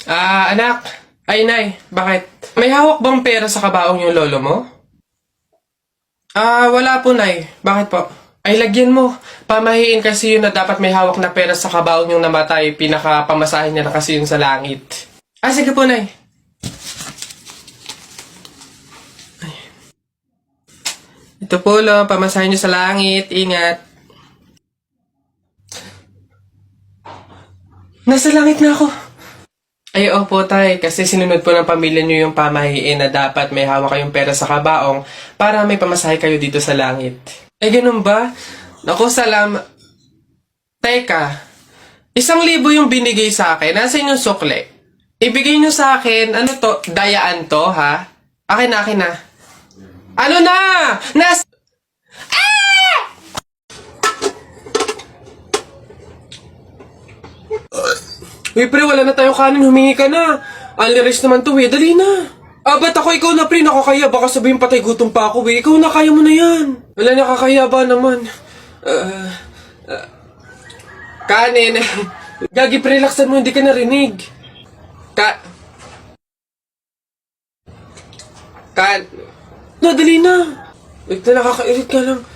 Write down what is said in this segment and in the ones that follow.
Anak. Ay, nay. Bakit? May hawak bang pera sa kabaong yung lolo mo? Wala po, nay. Bakit po? Ay, lagyan mo. Pamahiin kasi yun na dapat may hawak na pera sa kabaong yung namatay. Pinaka-pamasahin niya na kasi yun sa langit. Sige po, nay. Ito po, lo. Pamasahin niyo sa langit. Ingat. Nasa langit na ako. Ay, opo, tay. Kasi sinunod po ng pamilya niyo yung pamahiin na dapat may hawak kayong pera sa kabaong para may pamasahe kayo dito sa langit. Ay, ganun ba? Naku, Teka, 1,000 yung binigay sa akin. Nasaan yung sukle? Ibigay niyo sa akin, ano to? Dayaan to, ha? Akin na. Ano na? Uy, pre, wala na tayong kanin. Humingi ka na. Only rice naman to, eh. Dali na. Ba't ako? Ikaw na, pre. Nakakaya. Baka sabihin patay gutom pa ako, eh. Ikaw na, kaya mo na yan. Wala, nakakaya ba naman? Kanin. Gagi, pre, relaxan mo. Hindi ka narinig. Ka... Kan... No, dali na. Wait na, nakakairit ka lang.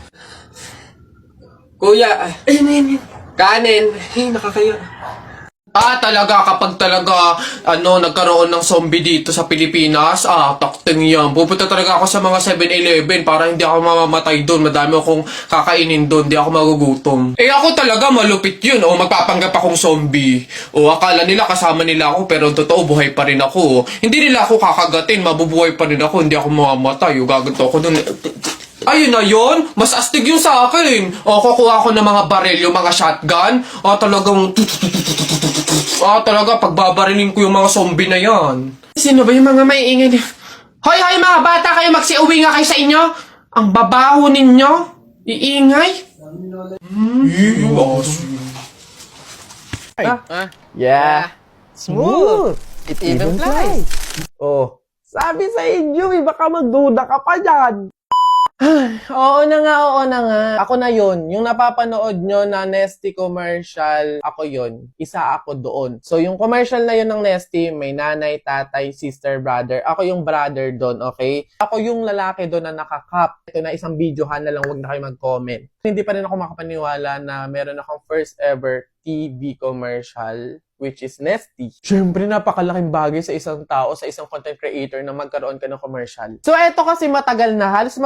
Kuya, ayun. Kanin. Ay, nakakaya. Talaga, kapag talaga, nagkaroon ng zombie dito sa Pilipinas, takting yan. Pupunta talaga ako sa mga 7-Eleven para hindi ako mamamatay doon. Madami akong kakainin doon, hindi ako magugutom. Ako talaga, malupit yun. Magpapanggap akong zombie. Akala nila kasama nila ako, pero totoo, buhay pa rin ako. Hindi nila ako kakagatin, mabubuhay pa rin ako, hindi ako mamamatay. Gaganto ako doon. Ayun na yun, mas astig yung sa akin. Kukuha ko ng mga baril, yung mga shotgun. Talaga, pagbabarilin ko yung mga zombie na yan. Sino ba yung mga maiingay niya? Hoy, mga bata, kayo magsiuwi nga kayo sa inyo. Ang babaho ninyo. Iingay. Yeah. Smooth. It even flies. Oh, sabi sa inyo, baka magduda ka pa dyan. Oo na nga. Ako na yon. Yung napapanood nyo na Nesty commercial, ako yon. Isa ako doon. So, yung commercial na yun ng Nesty, may nanay, tatay, sister, brother. Ako yung brother doon, okay? Ako yung lalaki doon na nakakap. Ito na isang videohan na lang, huwag na kayo mag-comment. Hindi pa rin ako makapaniwala na meron akong first ever TV commercial, which is Nesty. Siyempre, napakalaking bagay sa isang tao, sa isang content creator na magkaroon ka ng commercial. So, eto kasi matagal na, halos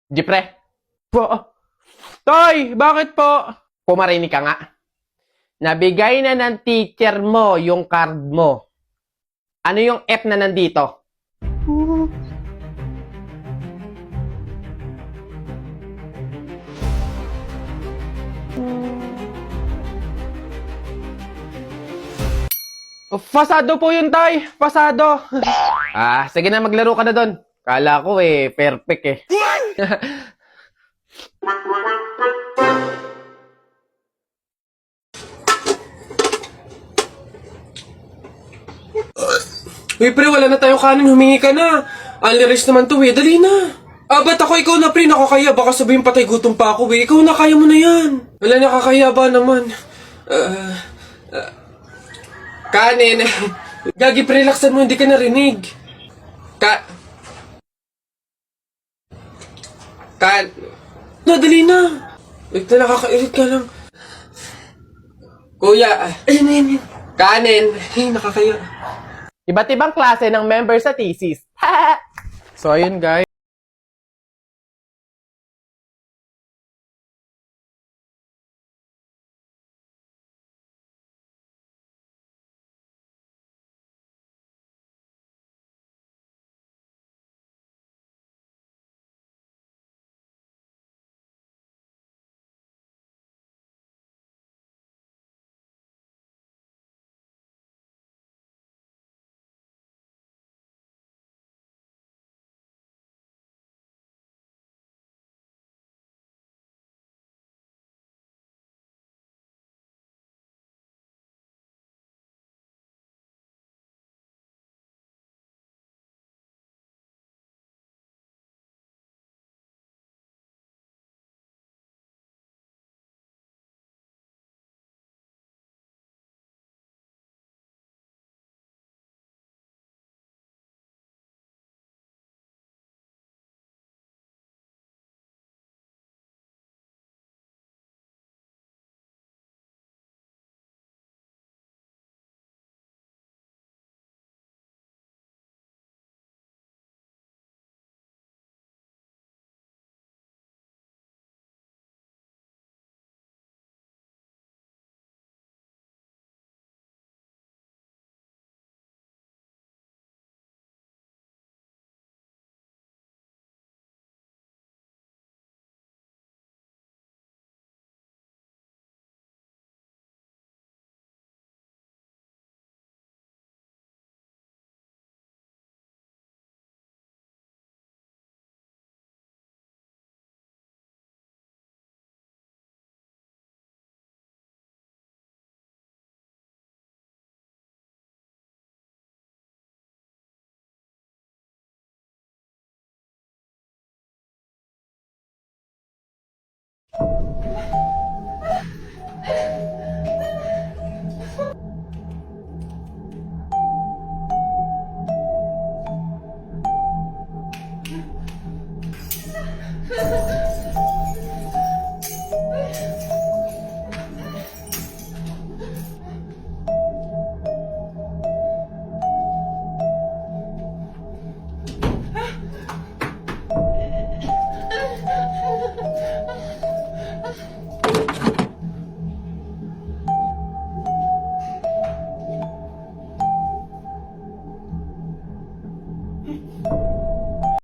Jipre. Po. Tay, bakit po? Pumarinig ka nga. Nabigay na ng teacher mo yung card mo. Ano yung F na nandito? Pasado po yun, tay. Pasado. Sige na, maglaro ka na doon. Kala ko perfect eh. Uy, pre, wala na tayong kanin. Humingi ka na. Unli-rice naman to, Dali na. Ba't ako? Ikaw na, pre. Nakakaya. Baka sabihin patay gutom pa ako, Ikaw na, kaya mo na yan. Wala, nakakaya ba naman? Kanin. Gagi, pre, relaxan mo. Hindi ka narinig. Dali na. Wait na, nakakairit ka lang. Kuya, ayun. Kanin. Nakakaya. Iba't ibang klase ng member sa thesis. So, ayun guys.